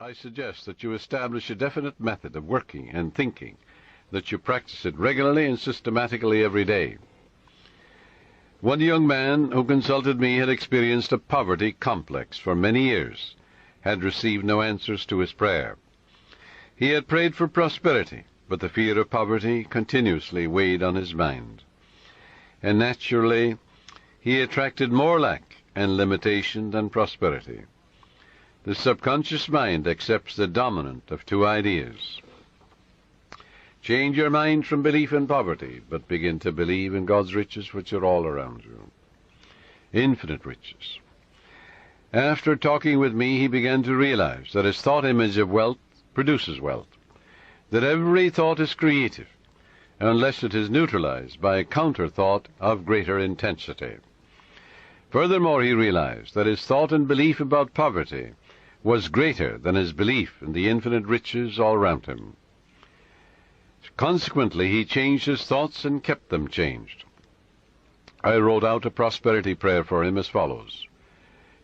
I suggest that you establish a definite method of working and thinking, that you practice it regularly and systematically every day. One young man who consulted me had experienced a poverty complex for many years, had received no answers to his prayer. He had prayed for prosperity, but the fear of poverty continuously weighed on his mind. And naturally, he attracted more lack and limitation than prosperity. The subconscious mind accepts the dominant of two ideas. Change your mind from belief in poverty, but begin to believe in God's riches, which are all around you. Infinite riches. After talking with me, he began to realize that his thought image of wealth produces wealth, that every thought is creative, unless it is neutralized by a counter-thought of greater intensity. Furthermore, he realized that his thought and belief about poverty was greater than his belief in the infinite riches all around him. Consequently, he changed his thoughts and kept them changed. I wrote out a prosperity prayer for him as follows.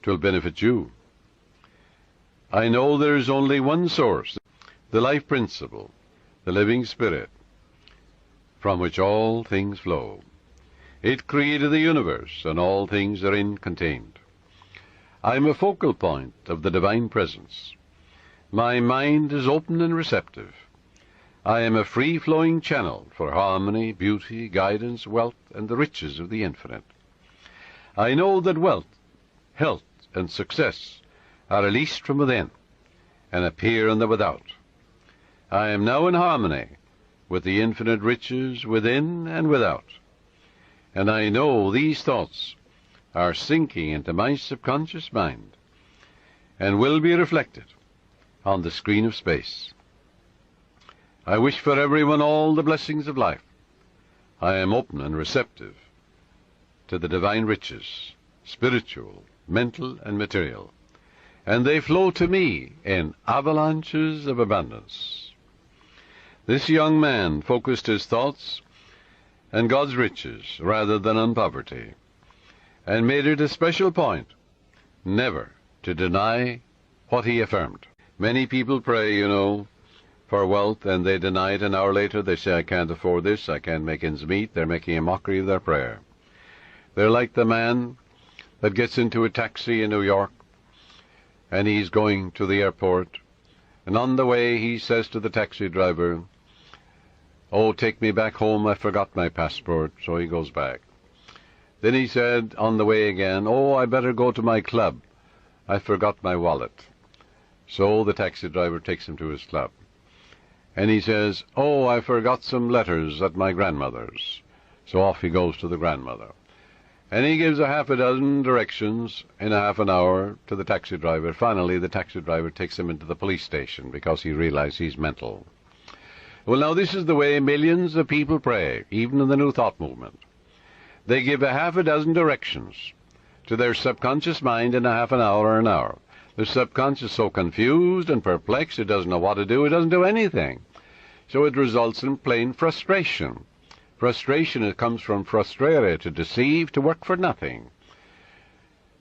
'Twill benefit you. I know there is only one source, the life principle, the living spirit, from which all things flow. It created the universe, and all things therein contained. I am a focal point of the divine presence. My mind is open and receptive. I am a free-flowing channel for harmony, beauty, guidance, wealth, and the riches of the infinite. I know that wealth, health, and success are released from within and appear in the without. I am now in harmony with the infinite riches within and without, and I know these thoughts are sinking into my subconscious mind and will be reflected on the screen of space. I wish for everyone all the blessings of life. I am open and receptive to the divine riches, spiritual, mental, and material, and they flow to me in avalanches of abundance. This young man focused his thoughts on God's riches rather than on poverty, and made it a special point never to deny what he affirmed. Many people pray, for wealth, and they deny it. An hour later they say, I can't afford this, I can't make ends meet. They're making a mockery of their prayer. They're like the man that gets into a taxi in New York, and he's going to the airport, and on the way he says to the taxi driver, oh, take me back home, I forgot my passport. So he goes back. Then he said on the way again, oh, I better go to my club, I forgot my wallet. So the taxi driver takes him to his club. And he says, oh, I forgot some letters at my grandmother's. So off he goes to the grandmother. And he gives a half a dozen directions in a half an hour to the taxi driver. Finally, the taxi driver takes him into the police station because he realizes he's mental. Well, now this is the way millions of people pray, even in the New Thought movement. They give a half a dozen directions to their subconscious mind in a half an hour or an hour. The subconscious is so confused and perplexed, it doesn't know what to do, it doesn't do anything. So it results in plain frustration. Frustration, it comes from frustrare, to deceive, to work for nothing.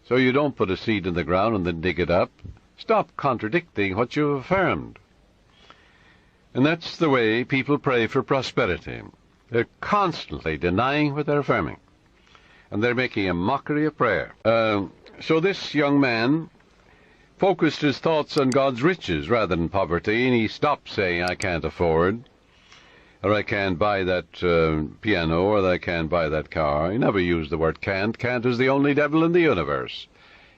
So you don't put a seed in the ground and then dig it up. Stop contradicting what you've affirmed. And that's the way people pray for prosperity. They're constantly denying what they're affirming, and they're making a mockery of prayer. So this young man focused his thoughts on God's riches rather than poverty, and he stopped saying, I can't afford, or I can't buy that piano, or I can't buy that car. He never used the word can't. Can't is the only devil in the universe.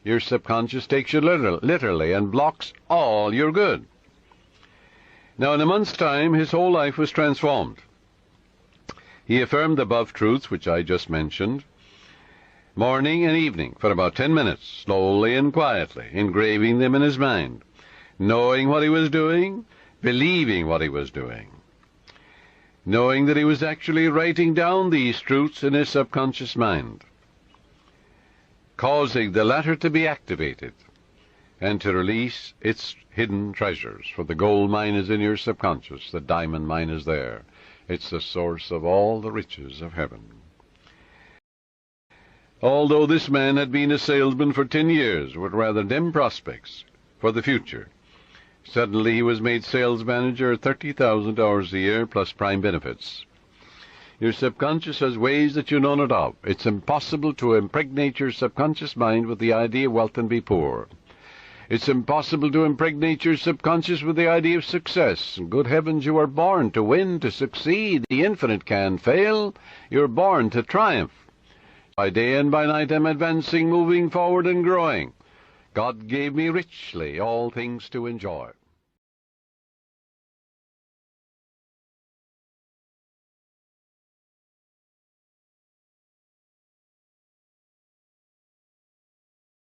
Your subconscious takes you literally and blocks all your good. Now, in a month's time, his whole life was transformed. He affirmed the above truths, which I just mentioned, morning and evening, for about 10 minutes, slowly and quietly, engraving them in his mind, knowing what he was doing, believing what he was doing, knowing that he was actually writing down these truths in his subconscious mind, causing the latter to be activated and to release its hidden treasures. For the gold mine is in your subconscious, the diamond mine is there. It's the source of all the riches of heaven. Although this man had been a salesman for 10 years with rather dim prospects for the future, Suddenly he was made sales manager, 30,000 hours a year, plus prime benefits. Your subconscious has ways that you know not of. It's impossible to impregnate your subconscious mind with the idea of wealth and be poor. It's impossible to impregnate your subconscious with the idea of success. Good heavens, you are born to win, to succeed. The infinite can fail. You're born to triumph. By day and by night I'm advancing, moving forward and growing. God gave me richly all things to enjoy.